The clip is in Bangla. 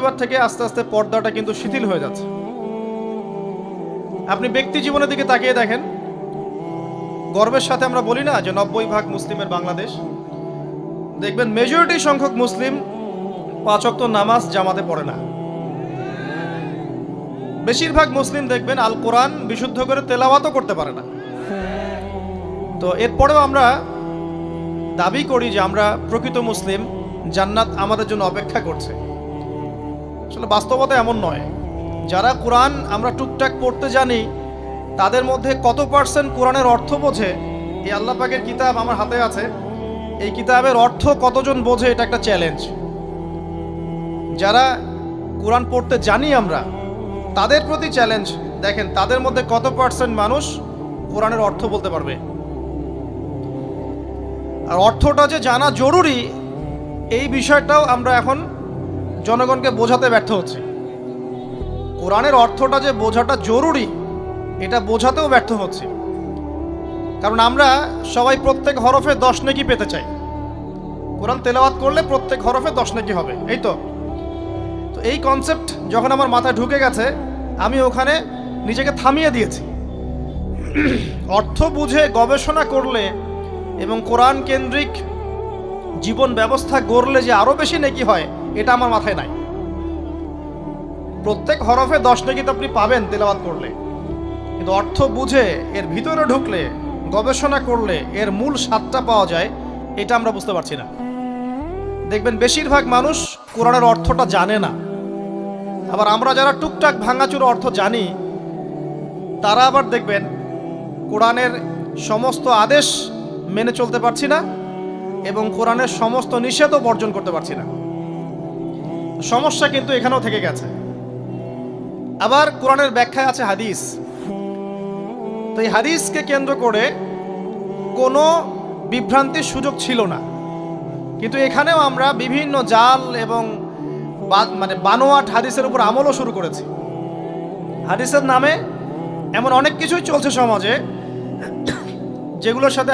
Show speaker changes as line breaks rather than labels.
পরিবার থেকে আস্তে আস্তে পর্দাটা কিন্তু শিথিল হয়ে যাচ্ছে। আপনি ব্যক্তি জীবনের দিকে তাকিয়ে দেখেন, গর্বের সাথে আমরা বলি না যে 90% মুসলিমের বাংলাদেশ, দেখবেন মেজরিটি সংখ্যক মুসলিম 5 ওয়াক্ত নামাজ জামাতে পড়ে না। বেশিরভাগ মুসলিম দেখবেন আল কোরআন বিশুদ্ধ করে তেলাওয়াতও করতে পারে না। তো এরপরেও আমরা দাবি করি যে আমরা প্রকৃত মুসলিম, জান্নাত আমাদের জন্য অপেক্ষা করছে। আসলে বাস্তবতা এমন নয়। যারা কোরআন আমরা টুকটাক পড়তে জানি, তাদের মধ্যে কত পার্সেন্ট কোরআনের অর্থ বোঝে? এই আল্লাহ পাকের কিতাব আমার হাতে আছে, এই কিতাবের অর্থ কতজন বোঝে? এটা একটা চ্যালেঞ্জ। যারা কোরআন পড়তে জানি আমরা, তাদের প্রতি চ্যালেঞ্জ, দেখেন তাদের মধ্যে কত পার্সেন্ট মানুষ কোরআনের অর্থ বলতে পারবে। আর অর্থটা যে জানা জরুরি, এই বিষয়টাও আমরা এখন জনগণকে বোঝাতে ব্যর্থ হচ্ছি। কোরআনের অর্থটা যে বোঝাটা জরুরি, এটা বোঝাতেও ব্যর্থ হচ্ছে। কারণ আমরা সবাই প্রত্যেক হরফে 10 নেকি পেতে চাই। কোরআন তেলাওয়াত করলে প্রত্যেক হরফে 10 নেকি হবে, এই তো। তো এই কনসেপ্ট যখন আমার মাথায় ঢুকে গেছে, আমি ওখানে নিজেকে থামিয়ে দিয়েছি। অর্থ বুঝে গবেষণা করলে এবং কোরআন কেন্দ্রিক জীবন ব্যবস্থা গড়লে যে আরো বেশি নেকি হয়, এটা আমার মাথায় নাই। প্রত্যেক হরফে 10 নেকি তো আপনি পাবেন তেলাওয়াত করলে, কিন্তু অর্থ বুঝে এর ভিতরে ঢুকলে, গবেষণা করলে এর মূল স্বাদটা পাওয়া যায়, এটা আমরা বুঝতে পারছি না। দেখবেন বেশিরভাগ মানুষ কোরআনের অর্থটা জানে না। আবার আমরা যারা টুকটাক ভাঙাচুরো অর্থ জানি, তারা আবার দেখবেন কোরআনের সমস্ত আদেশ মেনে চলতে পারছি না এবং কোরআনের সমস্ত নিষেধও বর্জন করতে পারছি না। সমস্যা কিন্তু এখানেও থেকে গেছে। আবার কোরআনের ব্যাখ্যায় আছে হাদিস। তো এই হাদিসকে কেন্দ্র করে কোনো বিভ্রান্তির সুযোগ ছিল না, কিন্তু এখানেও আমরা বিভিন্ন জাল এবং বানোয়াট হাদিসের উপর আমলও শুরু করেছি। হাদিসের নামে এমন অনেক কিছুই চলছে সমাজে, যেগুলোর সাথে